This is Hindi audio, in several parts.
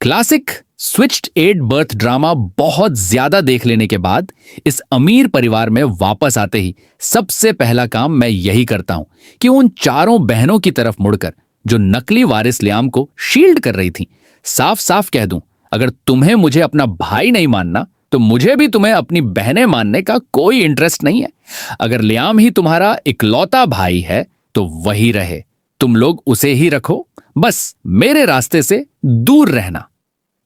Classic switched at birth drama बहुत ज्यादा देख लेने के बाद इस अमीर परिवार में वापस आते ही सबसे पहला काम मैं यही करता हूं कि उन चारों बहनों की तरफ मुड़कर जो नकली वारिस लियाम को शील्ड कर रही थी साफ साफ कह दूं, अगर तुम्हें मुझे अपना भाई नहीं मानना तो मुझे भी तुम्हें अपनी बहनें मानने का कोई इंटरेस्ट नहीं है। अगर लियाम ही तुम्हारा इकलौता भाई है तो वही रहे, तुम लोग उसे ही रखो, बस मेरे रास्ते से दूर रहना।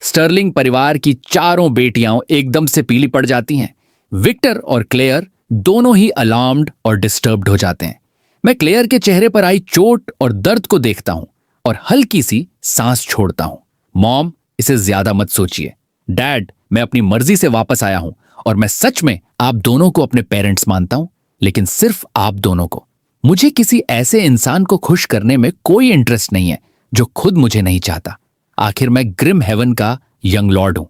स्टर्लिंग परिवार की चारों बेटियां एकदम से पीली पड़ जाती हैं। विक्टर और क्लेयर दोनों ही अलार्म्ड और डिस्टर्ब्ड हो जाते हैं। मैं क्लेयर के चेहरे पर आई चोट और दर्द को देखता हूं और हल्की सी सांस छोड़ता हूं। मॉम, इसे ज्यादा मत सोचिए। डैड, मैं अपनी मर्जी से वापस आया हूं और मैं सच में आप दोनों को अपने पेरेंट्स मानता हूं, लेकिन सिर्फ आप दोनों को। मुझे किसी ऐसे इंसान को खुश करने में कोई इंटरेस्ट नहीं है जो खुद मुझे नहीं चाहता। आखिर मैं ग्रिम हेवन का यंग लॉर्ड हूं।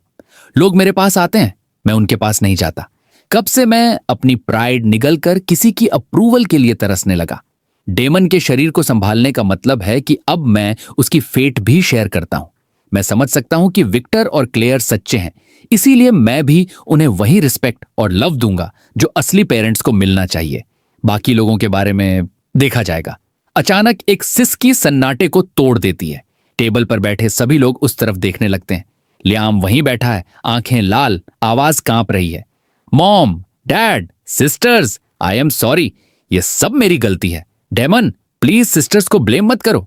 लोग मेरे पास आते हैं, मैं उनके पास नहीं जाता। कब से मैं अपनी प्राइड निगलकर किसी की अप्रूवल के लिए तरसने लगा। डेमन के शरीर को संभालने का मतलब है कि अब मैं उसकी फेट भी शेयर करता हूं। मैं समझ सकता हूं कि विक्टर और क्लेयर सच्चे हैं, इसीलिए मैं भी उन्हें वही रिस्पेक्ट और लव दूंगा जो असली पेरेंट्स को मिलना चाहिए। बाकी लोगों के बारे में देखा जाएगा। अचानक एक सिसकी सन्नाटे को तोड़ देती है। टेबल पर बैठे सभी लोग उस तरफ देखने लगते हैं। लियाम वहीं बैठा है, आंखें लाल, आवाज कांप रही है। Mom, dad, sisters, I am sorry, ये सब मेरी गलती है। डेमन, प्लीज सिस्टर्स को ब्लेम मत करो।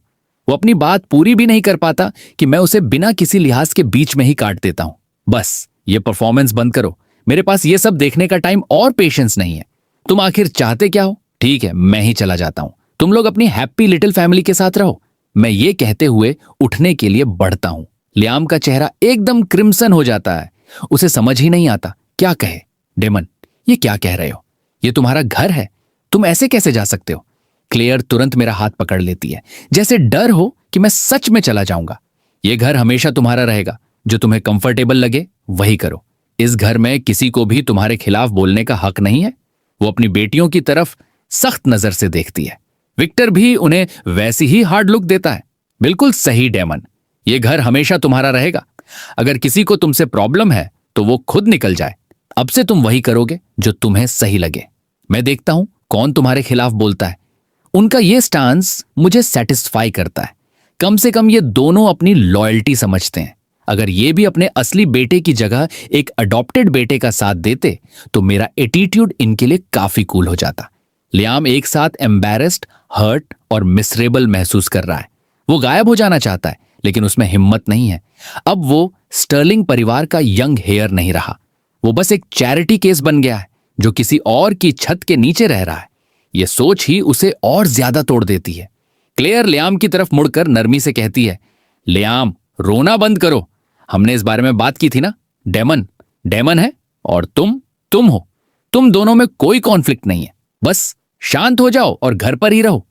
वो अपनी बात पूरी भी नहीं कर पाता कि मैं उसे बिना किसी लिहाज के बीच में ही काट देता हूं। बस ये परफॉर्मेंस बंद करो, मेरे पास ये सब देखने का टाइम और पेशेंस नहीं है। तुम आखिर चाहते क्या हो? ठीक है, मैं ही चला जाता हूं, तुम लोग अपनी हैप्पी लिटिल फैमिली के साथ रहो। मैं ये कहते हुए उठने के लिए बढ़ता हूं। लियाम का चेहरा एकदम क्रिम्सन हो जाता है। उसे समझ ही नहीं आता क्या कहे। डेमन, ये क्या कह रहे हो? ये तुम्हारा घर है, तुम ऐसे कैसे जा सकते हो? क्लेयर तुरंत मेरा हाथ पकड़ लेती है, जैसे डर हो कि मैं सच में चला जाऊंगा। ये घर हमेशा तुम्हारा रहेगा, जो तुम्हें कंफर्टेबल लगे वही करो। इस घर में किसी को भी तुम्हारे खिलाफ बोलने का हक नहीं है। वो अपनी बेटियों की तरफ सख्त नजर से देखती है। विक्टर भी उन्हें वैसी ही हार्ड लुक देता है। बिल्कुल सही डेमन, ये घर हमेशा तुम्हारा रहेगा। अगर किसी को तुमसे प्रॉब्लम है तो वो खुद निकल जाए। अब से तुम वही करोगे जो तुम्हें सही लगे। मैं देखता हूं कौन तुम्हारे खिलाफ बोलता है। उनका ये स्टांस मुझे सेटिस्फाई करता है। कम से कम ये दोनों अपनी लॉयल्टी समझते हैं। अगर ये भी अपने असली बेटे की जगह एक अडॉप्टेड बेटे का साथ देते तो मेरा एटीट्यूड इनके लिए काफी कूल हो जाता। लियाम एक साथ एम्बैरेस्ड, हर्ट और मिसरेबल महसूस कर रहा है। वो गायब हो जाना चाहता है, लेकिन उसमें हिम्मत नहीं है। अब वो स्टर्लिंग परिवार का यंग हेयर नहीं रहा। वो बस एक चैरिटी केस बन गया है जो किसी और की छत के नीचे रह रहा है। यह सोच ही उसे और ज्यादा तोड़ देती है। क्लेयर लियाम की तरफ मुड़कर नरमी से कहती है, लियाम, रोना बंद करो। हमने इस बारे में बात की थी ना। डेमन डेमन है और तुम हो। तुम दोनों में कोई कॉन्फ्लिक्ट नहीं है। बस शांत हो जाओ और घर पर ही रहो।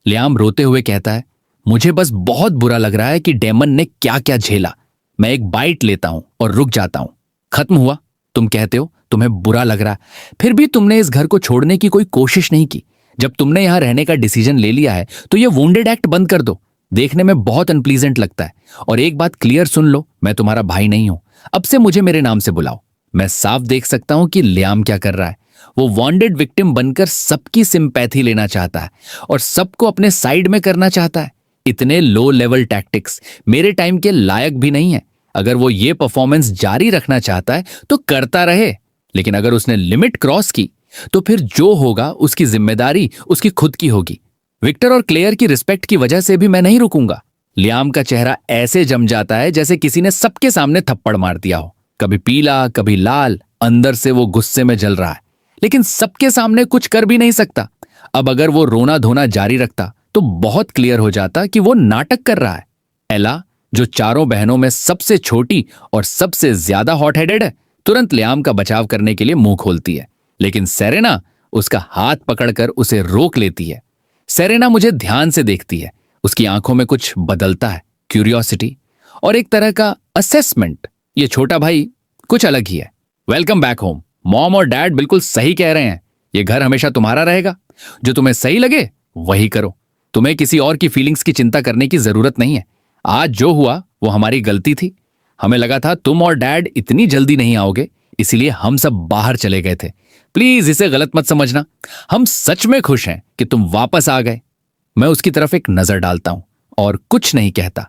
लियाम रोते हुए कहता है, मुझे बस बहुत बुरा लग रहा है कि डेमन ने क्या क्या झेला। मैं एक बाइट लेता हूं और रुक जाता हूं। खत्म हुआ? तुम कहते हो तुम्हें बुरा लग रहा है, फिर भी तुमने इस घर को छोड़ने की कोई कोशिश नहीं की। जब तुमने यहां रहने का डिसीजन ले लिया है तो ये वुंडेड एक्ट बंद कर दो। देखने में बहुत अनप्लीजेंट लगता है। और एक बात क्लियर सुन लो, मैं तुम्हारा भाई नहीं हूं। अब से मुझे मेरे नाम से बुलाओ। मैं साफ देख सकता हूं कि लियाम क्या कर रहा है। वो वांटेड विक्टिम बनकर सबकी सिंपैथी लेना चाहता है और सबको अपने साइड में करना चाहता है। इतने लो लेवल टैक्टिक्स मेरे टाइम के लायक भी नहीं है। अगर वो ये परफॉर्मेंस जारी रखना चाहता है तो करता रहे, लेकिन अगर उसने लिमिट क्रॉस की तो फिर जो होगा उसकी जिम्मेदारी उसकी खुद की होगी। विक्टर और क्लेयर की रिस्पेक्ट की वजह से भी मैं नहीं रुकूंगा। लियाम का चेहरा ऐसे जम जाता है जैसे किसी ने सबके सामने थप्पड़ मार दिया हो। कभी पीला, कभी लाल। अंदर से वो गुस्से में जल रहा है, लेकिन सबके सामने कुछ कर भी नहीं सकता। अब अगर वो रोना धोना जारी रखता तो बहुत क्लियर हो जाता कि वो नाटक कर रहा है। एला, जो चारों बहनों में सबसे छोटी और सबसे ज्यादा हॉट हेडेड है, तुरंत लियाम का बचाव करने के लिए मुंह खोलती है, लेकिन सेरेना उसका हाथ पकड़कर उसे रोक लेती है। सेरेना मुझे ध्यान से देखती है। उसकी आंखों में कुछ बदलता है, क्यूरियोसिटी और एक तरह का असेसमेंट। ये छोटा भाई कुछ अलग ही है। Welcome back home. मॉम और डैड बिल्कुल सही कह रहे हैं। ये घर हमेशा तुम्हारा रहेगा। जो तुम्हें सही लगे वही करो। तुम्हें किसी और की फीलिंग्स की चिंता करने की जरूरत नहीं है। आज जो हुआ वो हमारी गलती थी। हमें लगा था तुम और डैड इतनी जल्दी नहीं आओगे, इसीलिए हम सब बाहर चले गए थे। प्लीज इसे गलत मत समझना। हम सच में खुश हैं कि तुम वापस आ गए। मैं उसकी तरफ एक नजर डालता हूं और कुछ नहीं कहता।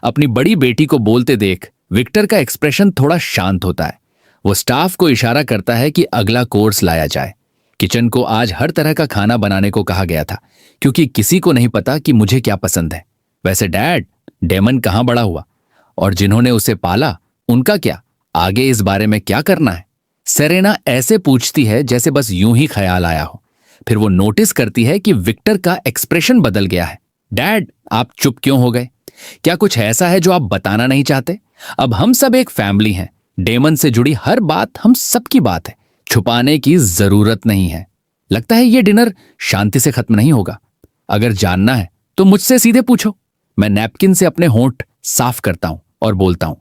अपनी बड़ी बेटी को बोलते देख विक्टर का एक्सप्रेशन थोड़ा शांत होता है। वो स्टाफ को इशारा करता है कि अगला कोर्स लाया जाए। किचन को आज हर तरह का खाना बनाने को कहा गया था, क्योंकि किसी को नहीं पता कि मुझे क्या पसंद है। वैसे डैड, डेमन कहाँ बड़ा हुआ, और जिन्होंने उसे पाला उनका क्या? आगे इस बारे में क्या करना है? सेरेना ऐसे पूछती है जैसे बस यूं ही ख्याल आया हो। फिर वो नोटिस करती है कि विक्टर का एक्सप्रेशन बदल गया है। डैड, आप चुप क्यों हो गए? क्या कुछ ऐसा है जो आप बताना नहीं चाहते? अब हम सब एक फैमिली हैं। डेमन से जुड़ी हर बात हम सबकी बात है। छुपाने की जरूरत नहीं है। लगता है ये डिनर शांति से खत्म नहीं होगा। अगर जानना है तो मुझसे सीधे पूछो। मैं नैपकिन से अपने होंठ साफ करता हूं और बोलता हूं,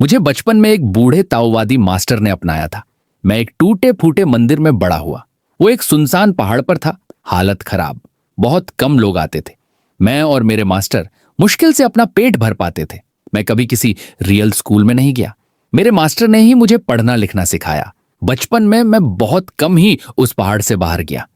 मुझे बचपन में एक बूढ़े ताओवादी मास्टर ने अपनाया था। मैं एक टूटे फूटे मंदिर में बड़ा हुआ। वो एक सुनसान पहाड़ पर था, हालत खराब, बहुत कम लोग आते थे। मैं और मेरे मास्टर मुश्किल से अपना पेट भर पाते थे। मैं कभी किसी रियल स्कूल में नहीं गया। मेरे मास्टर ने ही मुझे पढ़ना लिखना सिखाया। बचपन में मैं बहुत कम ही उस पहाड़ से बाहर गया।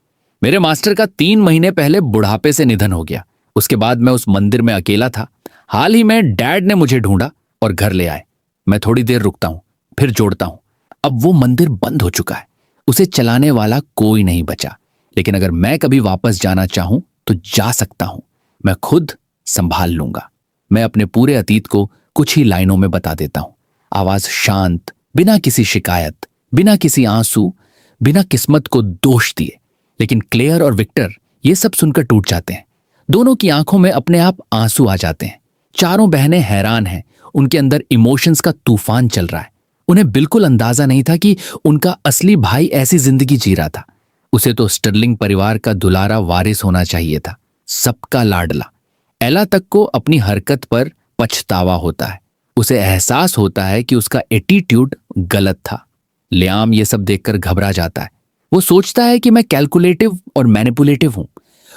मेरे मास्टर का 3 महीने पहले बुढ़ापे से निधन हो गया। उसके बाद मैं उस मंदिर में अकेला था। हाल ही में डैड ने मुझे ढूंढा और घर ले आए। मैं थोड़ी देर रुकता हूं, फिर जोड़ता हूं, अब वो मंदिर बंद हो चुका है। उसे चलाने वाला कोई नहीं बचा। लेकिन अगर मैं कभी वापस जाना चाहूं तो जा सकता हूं। मैं खुद संभाल लूंगा। मैं अपने पूरे अतीत को कुछ ही लाइनों में बता देता हूं। आवाज शांत, बिना किसी शिकायत, बिना किसी आंसू, बिना किस्मत को दोष दिए। लेकिन क्लेयर और विक्टर ये सब सुनकर टूट जाते हैं। दोनों की आंखों में अपने आप आंसू आ जाते हैं। चारों बहनें हैरान हैं। उनके अंदर इमोशंस का तूफान चल रहा है। उन्हें बिल्कुल अंदाजा नहीं था कि उनका असली भाई ऐसी जिंदगी जी रहा था। उसे तो स्टर्लिंग परिवार का दुलारा वारिस होना चाहिए था, सबका लाडला। एला तक को अपनी हरकत पर पछतावा होता है। उसे एहसास होता है कि उसका एटीट्यूड गलत था। लियाम ये सब देखकर घबरा जाता है। वो सोचता है कि मैं कैलकुलेटिव और मैनिपुलेटिव हूं।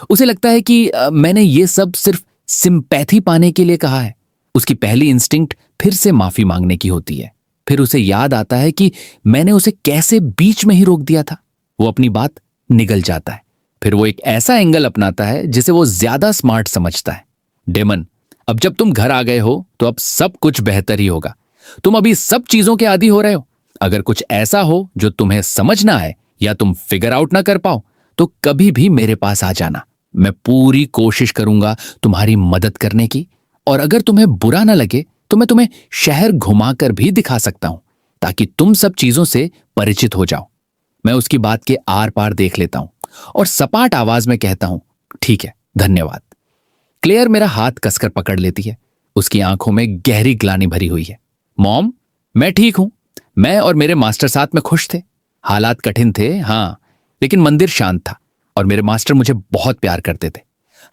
उसे लगता है कि मैंने ये सब सिर्फ सिंपैथी पाने के लिए कहा है। उसकी पहली इंस्टिंक्ट फिर से माफी मांगने की होती है। फिर उसे याद आता है कि मैंने उसे कैसे बीच में ही रोक दिया था। वो अपनी बात निगल जाता है। फिर वो एक ऐसा एंगल अपनाता है जिसे वो ज्यादा स्मार्ट समझता है। डेमन, अब जब तुम घर आ गए हो तो अब सब कुछ बेहतर ही होगा। तुम अभी सब चीजों के आदी हो रहे हो। अगर कुछ ऐसा हो जो तुम्हें समझ ना आए या तुम फिगर आउट ना कर पाओ तो कभी भी मेरे पास आ जाना। मैं पूरी कोशिश करूंगा तुम्हारी मदद करने की। और अगर तुम्हें बुरा ना लगे तो मैं तुम्हें शहर घुमाकर भी दिखा सकता हूं, ताकि तुम सब चीजों से परिचित हो जाओ। मैं उसकी बात के आर पार देख लेता हूं और सपाट आवाज में कहता हूं, ठीक है, धन्यवाद। क्लेयर मेरा हाथ कसकर पकड़ लेती है। उसकी आंखों में गहरी ग्लानि भरी हुई है। मॉम, मैं ठीक हूं। मैं और मेरे मास्टर साथ में खुश थे। हालात कठिन थे, हाँ, लेकिन मंदिर शांत था और मेरे मास्टर मुझे बहुत प्यार करते थे।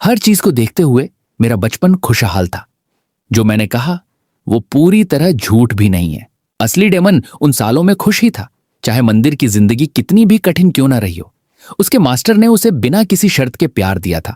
हर चीज को देखते हुए मेरा बचपन खुशहाल था। जो मैंने कहा वो पूरी तरह झूठ भी नहीं है। असली डेमन उन सालों में खुश ही था, चाहे मंदिर की जिंदगी कितनी भी कठिन क्यों ना रही हो। उसके मास्टर ने उसे बिना किसी शर्त के प्यार दिया था,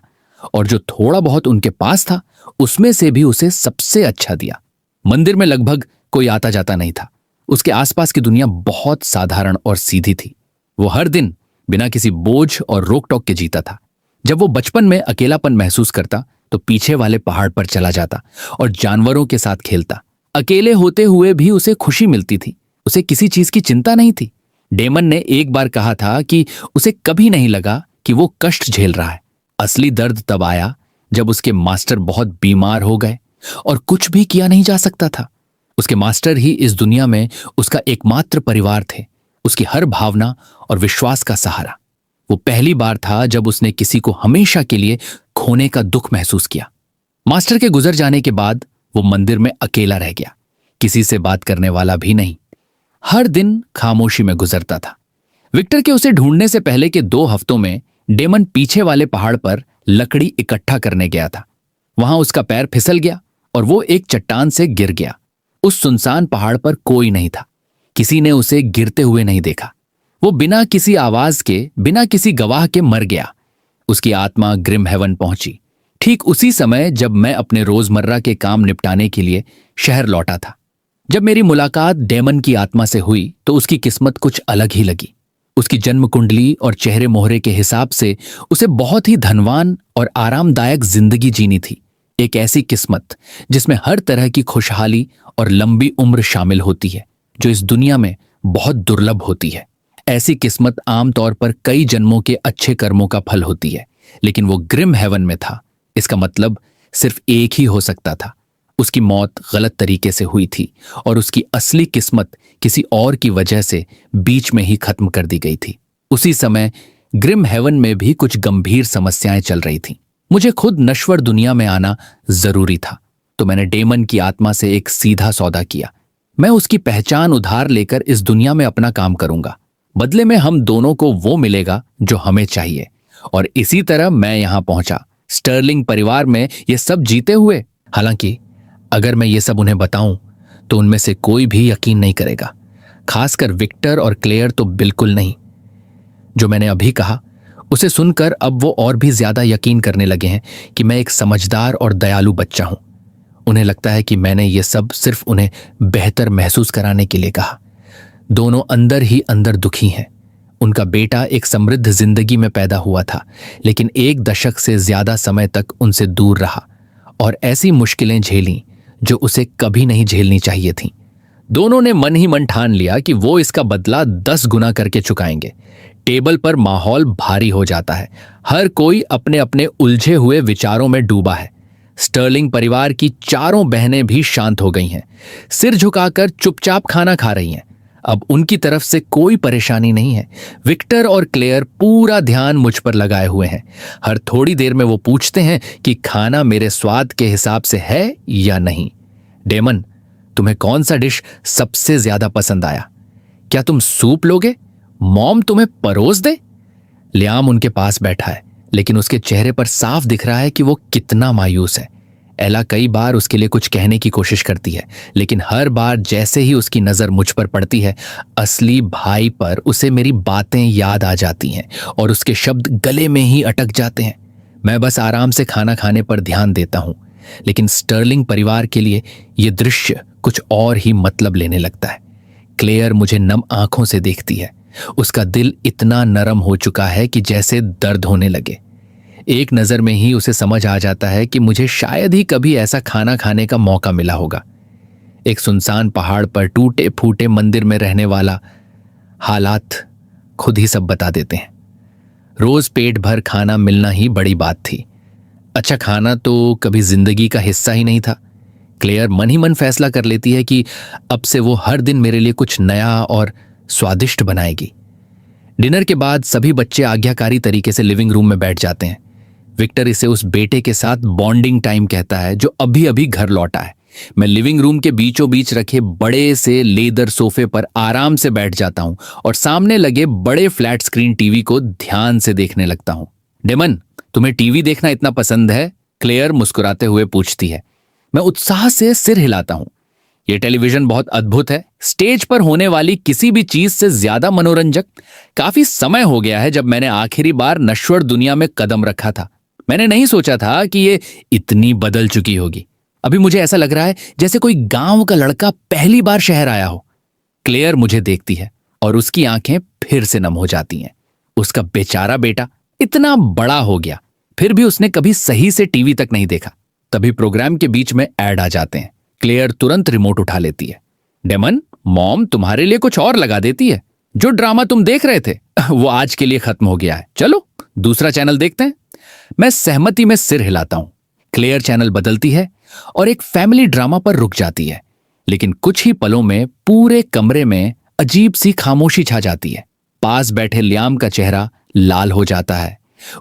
और जो थोड़ा बहुत उनके पास था उसमें से भी उसे सबसे अच्छा दिया। मंदिर में लगभग कोई आता जाता नहीं था। उसके आसपास की दुनिया बहुत साधारण और सीधी थी। वो हर दिन बिना किसी बोझ और रोक टोक के जीता था। जब वो बचपन में अकेलापन महसूस करता तो पीछे वाले पहाड़ पर चला जाता और जानवरों के साथ खेलता। अकेले होते हुए भी उसे खुशी मिलती थी। उसे किसी चीज की चिंता नहीं थी। डेमन ने एक बार कहा था कि उसे कभी नहीं लगा कि वो कष्ट झेल रहा है। असली दर्द तब आया जब उसके मास्टर बहुत बीमार हो गए और कुछ भी किया नहीं जा सकता था। उसके मास्टर ही इस दुनिया में उसका एकमात्र परिवार थे, उसकी हर भावना और विश्वास का सहारा। वो पहली बार था जब उसने किसी को हमेशा के लिए खोने का दुख महसूस किया। मास्टर के गुजर जाने के बाद वो मंदिर में अकेला रह गया, किसी से बात करने वाला भी नहीं। हर दिन खामोशी में गुजरता था। विक्टर के उसे ढूंढने से पहले के 2 हफ्तों में डेमन पीछे वाले पहाड़ पर लकड़ी इकट्ठा करने गया था। वहां उसका पैर फिसल गया और वो एक चट्टान से गिर गया। उस सुनसान पहाड़ पर कोई नहीं था। किसी ने उसे गिरते हुए नहीं देखा। वो बिना किसी आवाज के, बिना किसी गवाह के मर गया। उसकी आत्मा ग्रिम हेवन पहुंची ठीक उसी समय जब मैं अपने रोजमर्रा के काम निपटाने के लिए शहर लौटा था। जब मेरी मुलाकात डेमन की आत्मा से हुई तो उसकी किस्मत कुछ अलग ही लगी। उसकी जन्म कुंडली और चेहरे मोहरे के हिसाब से उसे बहुत ही धनवान और आरामदायक जिंदगी जीनी थी। एक ऐसी किस्मत जिसमें हर तरह की खुशहाली और लंबी उम्र शामिल होती है, जो इस दुनिया में बहुत दुर्लभ होती है। ऐसी किस्मत आमतौर पर कई जन्मों के अच्छे कर्मों का फल होती है, लेकिन वो ग्रिम हेवन में था। इसका मतलब सिर्फ एक ही हो सकता था। उसकी मौत गलत तरीके से हुई थी और उसकी असली किस्मत किसी और की वजह से बीच में ही खत्म कर दी गई थी। उसी समय ग्रिम हेवन में भी कुछ गंभीर समस्याएं चल रही थीं। मुझे खुद नश्वर दुनिया में आना जरूरी था, तो मैंने डेमन की आत्मा से एक सीधा सौदा किया। मैं उसकी पहचान उधार लेकर इस दुनिया में अपना काम करूंगा। बदले में हम दोनों को वो मिलेगा जो हमें चाहिए। और इसी तरह मैं यहां पहुंचा, स्टर्लिंग परिवार में ये सब जीते हुए। हालांकि अगर मैं ये सब उन्हें बताऊं तो उनमें से कोई भी यकीन नहीं करेगा, खासकर विक्टर और क्लेयर तो बिल्कुल नहीं। जो मैंने अभी कहा उसे सुनकर अब वो और भी ज्यादा यकीन करने लगे हैं कि मैं एक समझदार और दयालु बच्चा हूं। उन्हें लगता है कि मैंने ये सब सिर्फ उन्हें बेहतर महसूस कराने के लिए कहा। दोनों अंदर ही अंदर दुखी हैं। उनका बेटा एक समृद्ध जिंदगी में पैदा हुआ था, लेकिन 1 दशक से ज्यादा समय तक उनसे दूर रहा और ऐसी मुश्किलें झेलीं जो उसे कभी नहीं झेलनी चाहिए थीं। दोनों ने मन ही मन ठान लिया कि वो इसका बदला 10 गुना करके चुकाएंगे। टेबल पर माहौल भारी हो जाता है। हर कोई अपने अपने उलझे हुए विचारों में डूबा है। स्टर्लिंग परिवार की चारों बहनें भी शांत हो गई हैं, सिर झुकाकर चुपचाप खाना खा रही हैं। अब उनकी तरफ से कोई परेशानी नहीं है। विक्टर और क्लेयर पूरा ध्यान मुझ पर लगाए हुए हैं। हर थोड़ी देर में वो पूछते हैं कि खाना मेरे स्वाद के हिसाब से है या नहीं। डेमन, तुम्हें कौन सा डिश सबसे ज्यादा पसंद आया? क्या तुम सूप लोगे? मॉम तुम्हें परोस दे? लियाम उनके पास बैठा है, लेकिन उसके चेहरे पर साफ दिख रहा है कि वो कितना मायूस है। एला कई बार उसके लिए कुछ कहने की कोशिश करती है, लेकिन हर बार जैसे ही उसकी नजर मुझ पर पड़ती है, असली भाई पर उसे मेरी बातें याद आ जाती हैं और उसके शब्द गले में ही अटक जाते हैं। मैं बस आराम से खाना खाने पर ध्यान देता हूं, लेकिन स्टर्लिंग परिवार के लिए यह दृश्य कुछ और ही मतलब लेने लगता है। क्लेयर मुझे नम आंखों से देखती है। उसका दिल इतना नरम हो चुका है कि जैसे दर्द होने लगे। एक नजर में ही उसे समझ आ जाता है कि मुझे शायद ही कभी ऐसा खाना खाने का मौका मिला होगा। एक सुनसान पहाड़ पर टूटे फूटे मंदिर में रहने वाला हालात खुद ही सब बता देते हैं। रोज पेट भर खाना मिलना ही बड़ी बात थी। अच्छा खाना तो कभी जिंदगी का हिस्सा ही नहीं था। क्लेयर मन ही मन फैसला कर लेती है कि अब से वो हर दिन मेरे लिए कुछ नया और स्वादिष्ट बनाएगी। डिनर के बाद सभी बच्चे आज्ञाकारी तरीके से लिविंग रूम में बैठ जाते हैं। विक्टर इसे उस बेटे के साथ बॉन्डिंग टाइम कहता है जो अभी अभी घर लौटा है। मैं लिविंग रूम के बीचों बीच रखे बड़े से लेदर सोफे पर आराम से बैठ जाता हूं और सामने लगे बड़े फ्लैट स्क्रीन टीवी को ध्यान से देखने लगता हूं। डेमन, तुम्हें टीवी देखना इतना पसंद है? क्लेयर मुस्कुराते हुए पूछती है। मैं उत्साह से सिर हिलाता हूं। यह टेलीविजन बहुत अद्भुत है, स्टेज पर होने वाली किसी भी चीज से ज्यादा मनोरंजक। काफी समय हो गया है जब मैंने आखिरी बार नश्वर दुनिया में कदम रखा था। मैंने नहीं सोचा था कि ये इतनी बदल चुकी होगी। अभी मुझे ऐसा लग रहा है जैसे कोई गांव का लड़का पहली बार शहर आया हो। क्लेयर मुझे देखती है और उसकी आंखें फिर से नम हो जाती हैं। उसका बेचारा बेटा इतना बड़ा हो गया, फिर भी उसने कभी सही से टीवी तक नहीं देखा। तभी प्रोग्राम के बीच में ऐड आ जाते हैं। क्लेयर तुरंत रिमोट उठा लेती है। डेमन, मॉम तुम्हारे लिए कुछ और लगा देती है। जो ड्रामा तुम देख रहे थे वो आज के लिए खत्म हो गया है, चलो दूसरा चैनल देखते हैं। मैं सहमति में सिर हिलाता हूं। क्लेयर चैनल बदलती है और एक फैमिली ड्रामा पर रुक जाती है, लेकिन कुछ ही पलों में पूरे कमरे में अजीब सी खामोशी छा जाती है। पास बैठे लियाम का चेहरा लाल हो जाता है।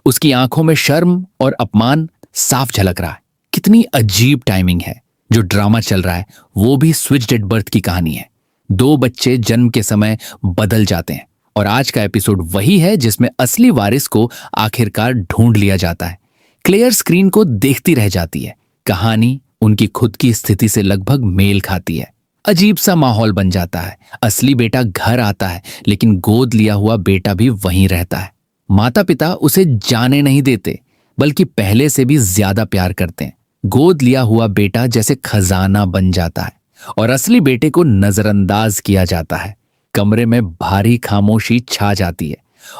उसकी आंखों में शर्म और अपमान साफ झलक रहा है। कितनी अजीब टाइमिंग है। जो ड्रामा चल रहा है वो भी स्विच्ड एट बर्थ की कहानी है। 2 बच्चे जन्म के समय बदल जाते हैं और आज का एपिसोड वही है जिसमें असली वारिस को आखिरकार ढूंढ लिया जाता है। क्लेयर स्क्रीन को देखती रह जाती है। कहानी उनकी खुद की स्थिति से लगभग मेल खाती है। अजीब सा माहौल बन जाता है। असली बेटा घर आता है, लेकिन गोद लिया हुआ बेटा भी वहीं रहता है। माता पिता उसे जाने नहीं देते, बल्कि पहले से भी ज्यादा प्यार करते हैं। गोद लिया हुआ बेटा जैसे खजाना बन जाता है और असली बेटे को नजरअंदाज किया जाता है। कमरे में भारी खामोशी छा जाती है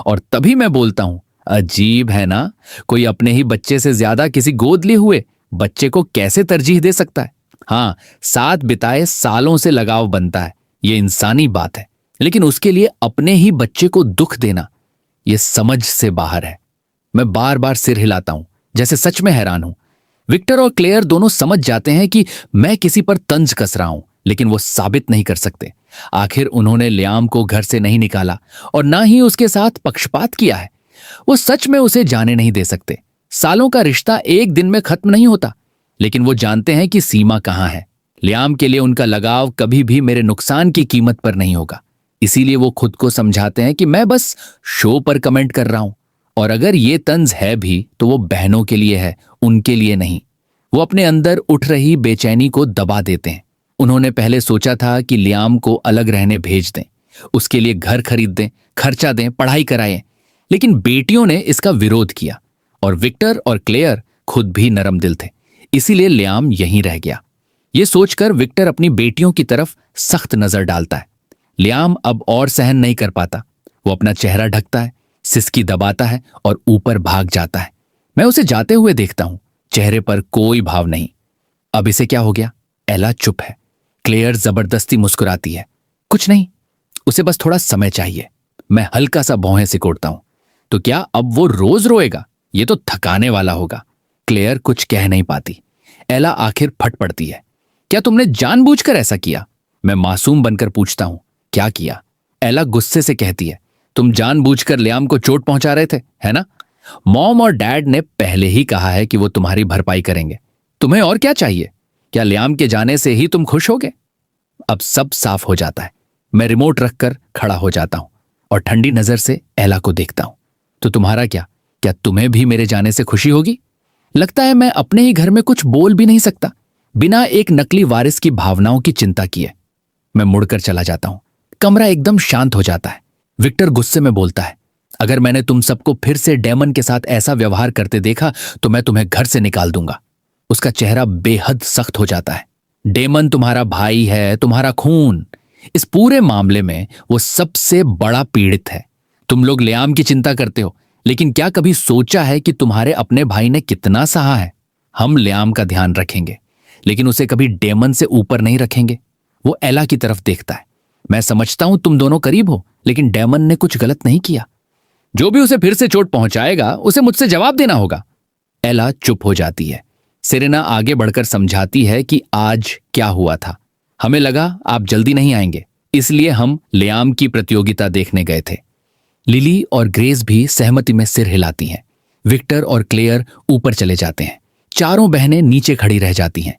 और तभी मैं बोलता हूं, अजीब है ना, कोई अपने ही बच्चे से ज्यादा किसी गोद लिए हुए बच्चे को कैसे तरजीह दे सकता है। हाँ, साथ बिताए सालों से लगाव बनता है, ये इंसानी बात है, लेकिन उसके लिए अपने ही बच्चे को दुख देना, ये समझ से बाहर है। मैं बार बार सिर हिलाता हूं, जैसे सच में हैरान हूं। विक्टर और क्लेयर दोनों समझ जाते हैं कि मैं किसी पर तंज कस रहा हूं, लेकिन वो साबित नहीं कर सकते। आखिर उन्होंने लियाम को घर से नहीं निकाला और ना ही उसके साथ पक्षपात किया है। वो सच में उसे जाने नहीं दे सकते। सालों का रिश्ता एक दिन में खत्म नहीं होता, लेकिन वो जानते हैं कि सीमा कहां है। लियाम के लिए उनका लगाव कभी भी मेरे नुकसान की कीमत पर नहीं होगा। इसीलिए वो खुद को समझाते हैं कि मैं बस शो पर कमेंट कर रहा हूं, और अगर ये तंज है भी तो वो बहनों के लिए है, उनके लिए नहीं। वो अपने अंदर उठ रही बेचैनी को दबा देते हैं। उन्होंने पहले सोचा था कि लियाम को अलग रहने भेज दें, उसके लिए घर खरीद दें, खर्चा दें, पढ़ाई कराएं, लेकिन बेटियों ने इसका विरोध किया और विक्टर और क्लेयर खुद भी नरम दिल थे। इसीलिए लियाम यहीं रह गया। ये सोचकर विक्टर अपनी बेटियों की तरफ सख्त नजर डालता है। लियाम अब और सहन नहीं कर पाता। वो अपना चेहरा ढकता है, सिसकी दबाता है और ऊपर भाग जाता है। मैं उसे जाते हुए देखता हूं, चेहरे पर कोई भाव नहीं। अब इसे क्या हो गया? एला चुप है। क्लेयर जबरदस्ती मुस्कुराती है। कुछ नहीं, उसे बस थोड़ा समय चाहिए। मैं हल्का सा भौहें सिकोड़ता हूं। तो क्या अब वो रोज रोएगा? ये तो थकाने वाला होगा। क्लेयर कुछ कह नहीं पाती। एला आखिर फट पड़ती है। क्या तुमने जानबूझकर ऐसा किया? मैं मासूम बनकर पूछता हूं। क्या किया? एला गुस्से से कहती है, तुम जानबूझकर लियाम को चोट पहुंचा रहे थे, है ना? मॉम और डैड ने पहले ही कहा है कि वो तुम्हारी भरपाई करेंगे। तुम्हें और क्या चाहिए? क्या लियाम के जाने से ही तुम खुश होगे? अब सब साफ हो जाता है। मैं रिमोट रखकर खड़ा हो जाता हूं और ठंडी नजर से एला को देखता हूं। तो तुम्हारा क्या तुम्हें भी मेरे जाने से खुशी होगी? लगता है मैं अपने ही घर में कुछ बोल भी नहीं सकता, बिना एक नकली वारिस की भावनाओं की चिंता किए। मैं मुड़कर चला जाता हूं। कमरा एकदम शांत हो जाता है। विक्टर गुस्से में बोलता है, अगर मैंने तुम सबको फिर से डेमन के साथ ऐसा व्यवहार करते देखा तो मैं तुम्हें घर से निकाल दूंगा। उसका चेहरा बेहद सख्त हो जाता है। डेमन तुम्हारा भाई है, तुम्हारा खून। इस पूरे मामले में वो सबसे बड़ा पीड़ित है। तुम लोग लियाम की चिंता करते हो, लेकिन क्या कभी सोचा है कि तुम्हारे अपने भाई ने कितना सहा है? हम लियाम का ध्यान रखेंगे, लेकिन उसे कभी डेमन से ऊपर नहीं रखेंगे। वो एला की तरफ देखता है। मैं समझता हूं तुम दोनों करीब हो, लेकिन डेमन ने कुछ गलत नहीं किया। जो भी उसे फिर से चोट पहुंचाएगा उसे मुझसे जवाब देना होगा। एला चुप हो जाती है। सेरेना आगे बढ़कर समझाती है कि आज क्या हुआ था। हमें लगा आप जल्दी नहीं आएंगे, इसलिए हम लियाम की प्रतियोगिता देखने गए थे। लिली और ग्रेस भी सहमति में सिर हिलाती हैं। विक्टर और क्लेयर ऊपर चले जाते हैं। चारों बहनें नीचे खड़ी रह जाती हैं।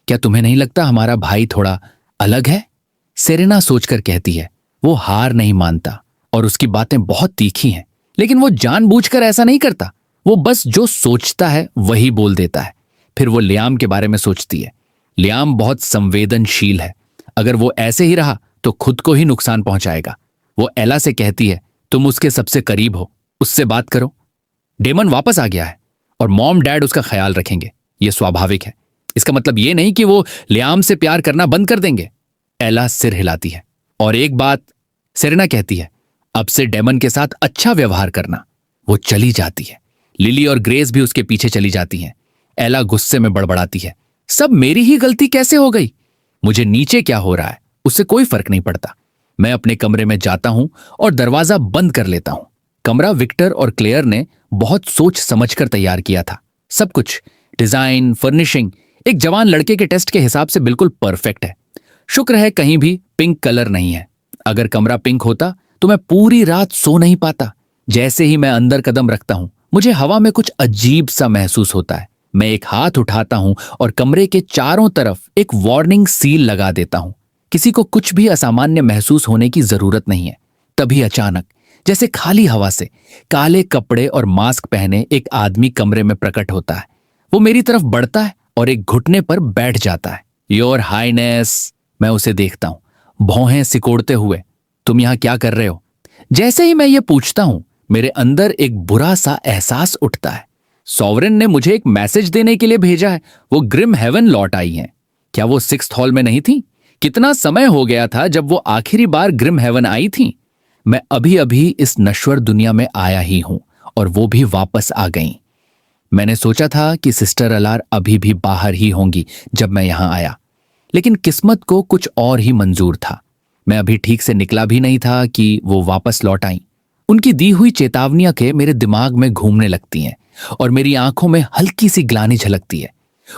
क्या तुम्हें नहीं लगता हमारा भाई थोड़ा अलग है? सेरेना सोचकर कहती है, वो हार नहीं मानता और उसकी बातें बहुत तीखी हैं, लेकिन वो जानबूझकर ऐसा नहीं करता। वो बस जो सोचता है वही बोल देता है। फिर वो लियाम के बारे में सोचती है। लियाम बहुत संवेदनशील है। अगर वो ऐसे ही रहा तो खुद को ही नुकसान पहुंचाएगा। वो एला से कहती है, तुम उसके सबसे करीब हो, उससे बात करो। डेमन वापस आ गया है और मॉम डैड उसका ख्याल रखेंगे। ये स्वाभाविक है। इसका मतलब ये नहीं कि वो लियाम से प्यार करना बंद कर देंगे। एला सिर हिलाती है। और एक बात, सेरेना कहती है, अब से डेमन के साथ अच्छा व्यवहार करना। वो चली जाती है। लिली और ग्रेस भी उसके पीछे चली जाती हैं। एला गुस्से में बड़बड़ाती है, सब मेरी ही गलती कैसे हो गई? मुझे नीचे क्या हो रहा है उससे कोई फर्क नहीं पड़ता। मैं अपने कमरे में जाता हूं और दरवाजा बंद कर लेता हूं। कमरा विक्टर और क्लेयर ने बहुत सोच समझकर तैयार किया था। सब कुछ, डिजाइन, फर्निशिंग, एक जवान लड़के के टेस्ट के हिसाब से बिल्कुल परफेक्ट है। शुक्र है कहीं भी पिंक कलर नहीं है। अगर कमरा पिंक होता तो मैं पूरी रात सो नहीं पाता। जैसे ही मैं अंदर कदम रखता हूं, मुझे हवा में कुछ अजीब सा महसूस होता है। मैं एक हाथ उठाता हूं और कमरे के चारों तरफ एक वार्निंग सील लगा देता हूं। किसी को कुछ भी असामान्य महसूस होने की जरूरत नहीं है। तभी अचानक, जैसे खाली हवा से, काले कपड़े और मास्क पहने एक आदमी कमरे में प्रकट होता है। वो मेरी तरफ बढ़ता है और एक घुटने पर बैठ जाता है। योर हाइनेस, मैं उसे देखता हूं, भौहें सिकोड़ते हुए। तुम यहां क्या कर रहे हो? जैसे ही मैं ये पूछता हूं, मेरे अंदर एक बुरा सा एहसास उठता है। सॉवरेन ने मुझे एक मैसेज देने के लिए भेजा है। वो ग्रिम हेवन लौट आई हैं। क्या वो 6th हॉल में नहीं थी? कितना समय हो गया था जब वो आखिरी बार ग्रिम हेवन आई थी। मैं अभी अभी इस नश्वर दुनिया में आया ही हूं और वो भी वापस आ गई। मैंने सोचा था कि सिस्टर अलार अभी भी बाहर ही होंगी जब मैं यहां आया, लेकिन किस्मत को कुछ और ही मंजूर था। मैं अभी ठीक से निकला भी नहीं था कि वो वापस लौट आई। उनकी दी हुई चेतावनियां के मेरे दिमाग में घूमने लगती हैं और मेरी आंखों में हल्की सी ग्लानि झलकती है।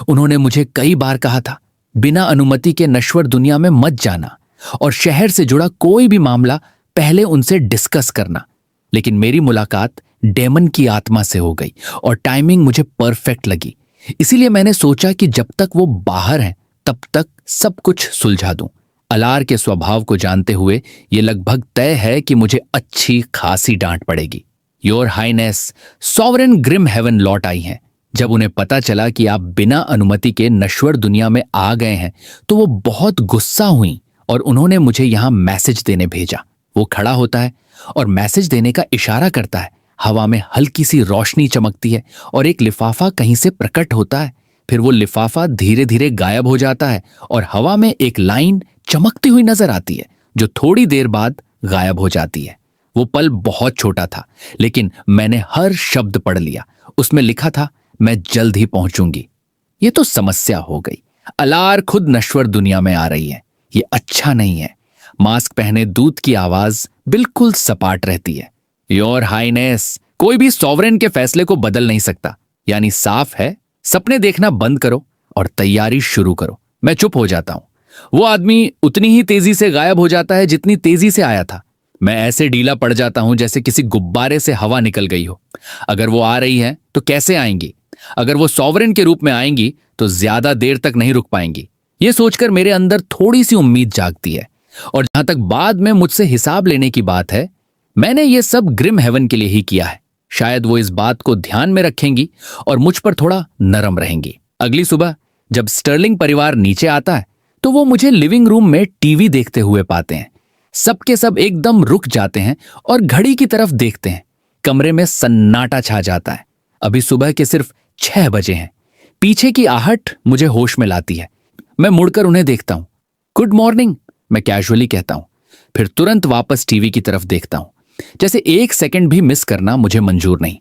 उन्होंने मुझे कई बार कहा था, बिना अनुमति के नश्वर दुनिया में मत जाना और शहर से जुड़ा कोई भी मामला पहले उनसे डिस्कस करना। लेकिन मेरी मुलाकात डेमन की आत्मा से हो गई और टाइमिंग मुझे परफेक्ट लगी। इसीलिए मैंने सोचा कि जब तक वो बाहर हैं तब तक सब कुछ सुलझा दूं। अलार के स्वभाव को जानते हुए ये लगभग तय है कि मुझे अच्छी खासी डांट पड़ेगी। Your highness, sovereign grim haven लौट आई हैं। जब उन्हें पता चला कि आप बिना अनुमति के नश्वर दुनिया में आ गए हैं तो वो बहुत गुस्सा हुई और उन्होंने मुझे यहां मैसेज देने भेजा। वो खड़ा होता है और मैसेज देने का इशारा करता है। हवा में हल्की सी रोशनी चमकती है और एक लिफाफा कहीं से प्रकट होता है। फिर वो लिफाफा धीरे धीरे गायब हो जाता है और हवा में एक लाइन चमकती हुई नजर आती है जो थोड़ी देर बाद गायब हो जाती है। वो पल बहुत छोटा था, लेकिन मैंने हर शब्द पढ़ लिया। उसमें लिखा था, मैं जल्द ही पहुंचूंगी। ये तो समस्या हो गई। अलार खुद नश्वर दुनिया में आ रही है। ये अच्छा नहीं है। मास्क पहने दूत की आवाज बिल्कुल सपाट रहती है। योर हाइनेस, कोई भी सॉवरेन के फैसले को बदल नहीं सकता। यानी साफ है, सपने देखना बंद करो और तैयारी शुरू करो। मैं चुप हो जाता हूं। वो आदमी उतनी ही तेजी से गायब हो जाता है जितनी तेजी से आया था। मैं ऐसे ढीला पड़ जाता हूं जैसे किसी गुब्बारे से हवा निकल गई हो। अगर वो आ रही है तो कैसे आएंगी? अगर वो सॉवरेन के रूप में आएंगी तो ज्यादा देर तक नहीं रुक पाएंगी। ये सोचकर मेरे अंदर थोड़ी सी उम्मीद जागती है। और जहां तक बाद में मुझसे हिसाब लेने की बात है, मैंने ये सब ग्रिम हेवन के लिए ही किया है। शायद वो इस बात को ध्यान में रखेंगी और मुझ पर थोड़ा नरम रहेंगी। अगली सुबह जब स्टर्लिंग परिवार नीचे आता है तो वो मुझे लिविंग रूम में टीवी देखते हुए पाते हैं। सबके सब एकदम रुक जाते हैं और घड़ी की तरफ देखते हैं। कमरे में सन्नाटा छा जाता है। अभी सुबह के सिर्फ 6 बजे हैं। पीछे की आहट मुझे होश में लाती है। मैं मुड़कर उन्हें देखता हूं। गुड मॉर्निंग, मैं कैजुअली कहता हूं। फिर तुरंत वापस टीवी की तरफ देखता हूं, जैसे 1 सेकंड भी मिस करना मुझे मंजूर नहीं।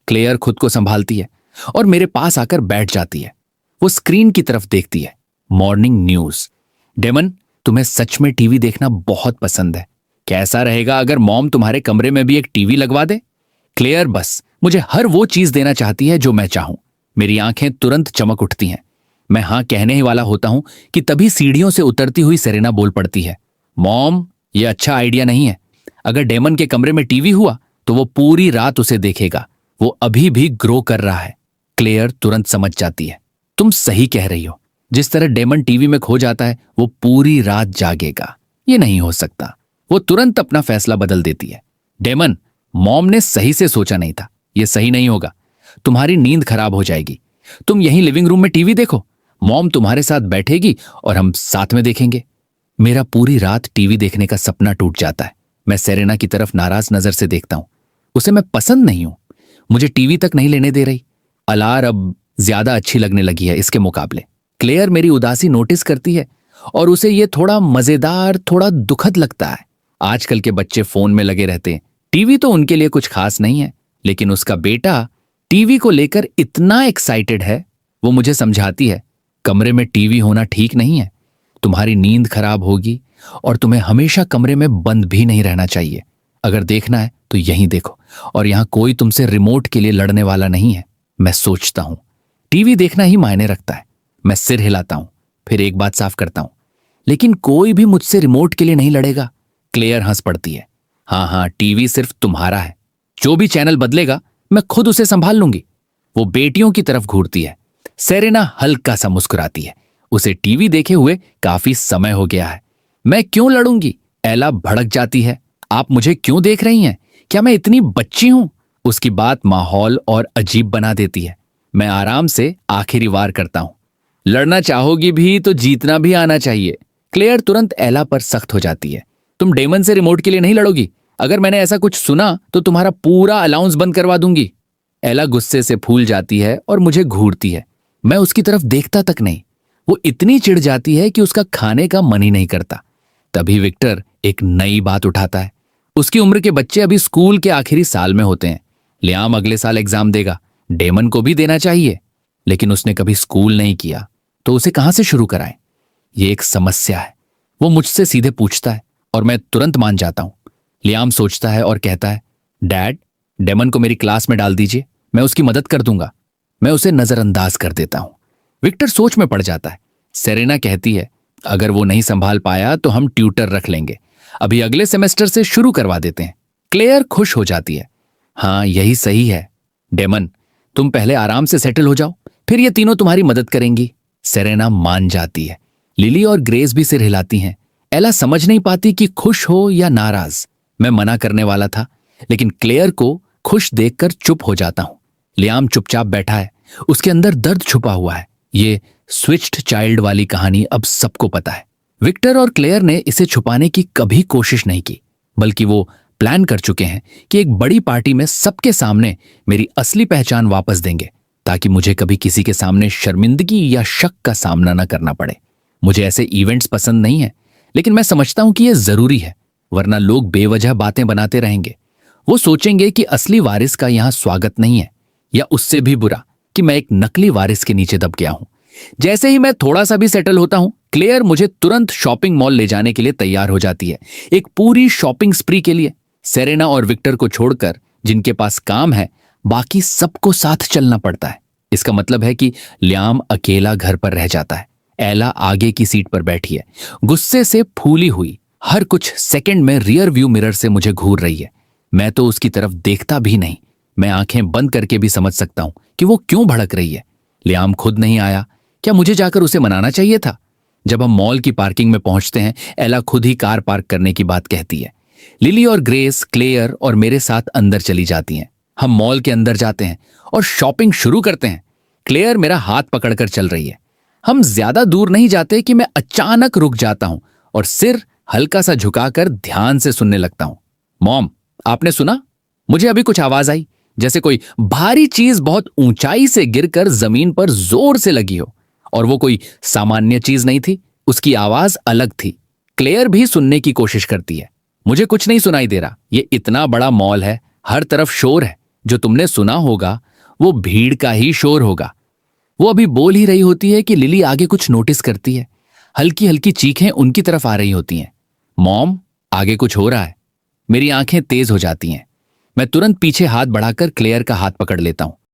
क्लेयर खुद को संभालती है और मेरे पास आकर बैठ जाती है। वो स्क्रीन की तरफ देखती है। Morning news. डेमन, तुम्हें सच में टीवी देखना बहुत पसंद है। कैसा रहेगा अगर मॉम तुम्हारे कमरे में भी एक टीवी लगवा दे? क्लेयर बस मुझे हर वो चीज देना चाहती है जो मैं चाहूं। मेरी आंखें तुरंत चमक उठती हैं। मैं हां कहने ही वाला होता हूं कि तभी सीढ़ियों से उतरती हुई सेरेना बोल पड़ती है, मॉम, यह अच्छा आइडिया नहीं है। अगर डेमन के कमरे में टीवी हुआ तो वो पूरी रात उसे देखेगा। वो अभी भी ग्रो कर रहा है। क्लेयर तुरंत समझ जाती है। तुम सही कह रही हो। जिस तरह डेमन टीवी में खो जाता है वो पूरी रात जागेगा। ये नहीं हो सकता। वो तुरंत अपना फैसला बदल देती है। डेमन, मॉम ने सही से सोचा नहीं था। ये सही नहीं होगा। तुम्हारी नींद खराब हो जाएगी। तुम यहीं लिविंग रूम में टीवी देखो। मॉम तुम्हारे साथ बैठेगी और हम साथ में देखेंगे। मेरा पूरी रात टीवी देखने का सपना टूट जाता है। मैं सेरेना की तरफ नाराज नजर से देखता हूं। उसे मैं पसंद नहीं हूं। मुझे टीवी तक नहीं लेने दे रही। अलार अब ज्यादा अच्छी लगने लगी है इसके मुकाबले। क्लेयर मेरी उदासी नोटिस करती है और उसे ये थोड़ा मजेदार, थोड़ा दुखद लगता है। आजकल के बच्चे फोन में लगे रहते हैं। टीवी तो उनके लिए कुछ खास नहीं है, लेकिन उसका बेटा टीवी को लेकर इतना एक्साइटेड है। वो मुझे समझाती है, कमरे में टीवी होना ठीक नहीं है। तुम्हारी नींद खराब होगी और तुम्हें हमेशा कमरे में बंद भी नहीं रहना चाहिए। अगर देखना है तो यहीं देखो और यहां कोई तुमसे रिमोट के लिए लड़ने वाला नहीं है। मैं सोचता हूं टीवी देखना ही मायने रखता है। मैं सिर हिलाता हूं, फिर एक बात साफ करता हूं, लेकिन कोई भी मुझसे रिमोट के लिए नहीं लड़ेगा। क्लेयर हंस पड़ती है। हाँ, टीवी सिर्फ तुम्हारा है। जो भी चैनल बदलेगा मैं खुद उसे संभाल लूंगी। वो बेटियों की तरफ घूरती है। सेरेना हल्का सा मुस्कुराती है। उसे टीवी देखे हुए काफी समय हो गया है। मैं क्यों लड़ूंगी? एला भड़क जाती है। आप मुझे क्यों देख रही हैं? क्या मैं इतनी बच्ची हूं? उसकी बात माहौल और अजीब बना देती है। मैं आराम से आखिरी वार करता हूं। लड़ना चाहोगी भी तो जीतना भी आना चाहिए। क्लेयर तुरंत एला पर सख्त हो जाती है। तुम डेमन से रिमोट के लिए नहीं लड़ोगी। अगर मैंने ऐसा कुछ सुना तो तुम्हारा पूरा अलाउंस बंद करवा दूंगी। एला गुस्से से फूल जाती है और मुझे घूरती है। मैं उसकी तरफ देखता तक नहीं। वो इतनी चिढ़ जाती है कि उसका खाने का मन ही नहीं करता। तभी विक्टर एक नई बात उठाता है। उसकी उम्र के बच्चे अभी स्कूल के आखिरी साल में होते हैं। लियाम अगले साल एग्जाम देगा, डेमन को भी देना चाहिए, लेकिन उसने कभी स्कूल नहीं किया, तो उसे कहां से शुरू कराएं? ये एक समस्या है। वो मुझसे सीधे पूछता है और मैं तुरंत मान जाता हूं। लियाम सोचता है और कहता है, डैड, डेमन को मेरी क्लास में डाल दीजिए, मैं उसकी मदद कर दूंगा। मैं उसे नजरअंदाज कर देता हूं। विक्टर सोच में पड़ जाता है। सेरेना कहती है, अगर वो नहीं संभाल पाया तो हम ट्यूटर रख लेंगे, अभी अगले सेमेस्टर से शुरू करवा देते हैं। क्लेयर खुश हो जाती है। हाँ, यही सही है। डेमन, तुम पहले आराम से सेटल हो जाओ, फिर ये तीनों तुम्हारी मदद करेंगी। सेरेना मान जाती है। लिली और ग्रेस भी सिर हिलाती हैं। एला समझ नहीं पाती कि खुश हो या नाराज। मैं मना करने वाला था, लेकिन क्लेयर को खुश देखकर चुप हो जाता हूं। लियाम चुपचाप बैठा है। उसके अंदर दर्द छुपा हुआ है। ये स्विच्ड चाइल्ड वाली कहानी अब सबको पता है। विक्टर और क्लेयर ने इसे छुपाने की कभी कोशिश नहीं की, बल्कि वो प्लान कर चुके हैं कि एक बड़ी पार्टी में सबके सामने मेरी असली पहचान वापस देंगे, ताकि मुझे कभी किसी के सामने शर्मिंदगी या शक का सामना न करना पड़े। मुझे ऐसे इवेंट्स पसंद नहीं है, लेकिन मैं समझता हूं कि यह जरूरी है, वरना लोग बेवजह बातें बनाते रहेंगे। वो सोचेंगे कि असली वारिस का यहां स्वागत नहीं है, या उससे भी बुरा कि मैं एक नकली वारिस के नीचे दब गया हूं। जैसे ही मैं थोड़ा सा भी सेटल होता हूं, क्लेयर मुझे तुरंत शॉपिंग मॉल ले जाने के लिए तैयार हो जाती है, एक पूरी शॉपिंग स्प्री के लिए। सेरेना और विक्टर को छोड़कर, जिनके पास काम है, बाकी सबको साथ चलना पड़ता है। इसका मतलब है कि लियाम अकेला घर पर रह जाता है। एला आगे की सीट पर बैठी है, गुस्से से फूली हुई, हर कुछ सेकंड में रियर व्यू मिरर से मुझे घूर रही है। मैं तो उसकी तरफ देखता भी नहीं। मैं आंखें बंद करके भी समझ सकता हूं कि वो क्यों भड़क रही है। लियाम खुद नहीं आया, क्या मुझे जाकर उसे मनाना चाहिए था? जब हम मॉल की पार्किंग में पहुंचते हैं, एला खुद ही कार पार्क करने की बात कहती है। लिली और ग्रेस, क्लेयर और मेरे साथ अंदर चली जाती हैं। हम मॉल के अंदर जाते हैं और शॉपिंग शुरू करते हैं। क्लेयर मेरा हाथ पकड़कर चल रही है। हम ज्यादा दूर नहीं जाते कि मैं अचानक रुक जाता हूं और सिर हल्का सा झुकाकर ध्यान से सुनने लगता हूं। मॉम, आपने सुना? मुझे अभी कुछ आवाज आई, जैसे कोई भारी चीज बहुत ऊंचाई से गिरकर जमीन पर जोर से लगी हो। और वो कोई सामान्य चीज नहीं थी, उसकी आवाज अलग थी। क्लेयर भी सुनने की कोशिश करती है। मुझे कुछ नहीं सुनाई दे रहा। ये इतना बड़ा मॉल है, हर तरफ शोर है। जो तुमने सुना होगा वो भीड़ का ही शोर होगा। वो अभी बोल ही रही होती है कि लिली आगे कुछ नोटिस करती है। हल्की हल्की चीखें उनकी तरफ आ रही होती हैं। मॉम, आगे कुछ हो रहा है। मेरी आंखें तेज हो जाती हैं। मैं तुरंत पीछे हाथ बढ़ाकर क्लेयर का हाथ पकड़ लेता हूं।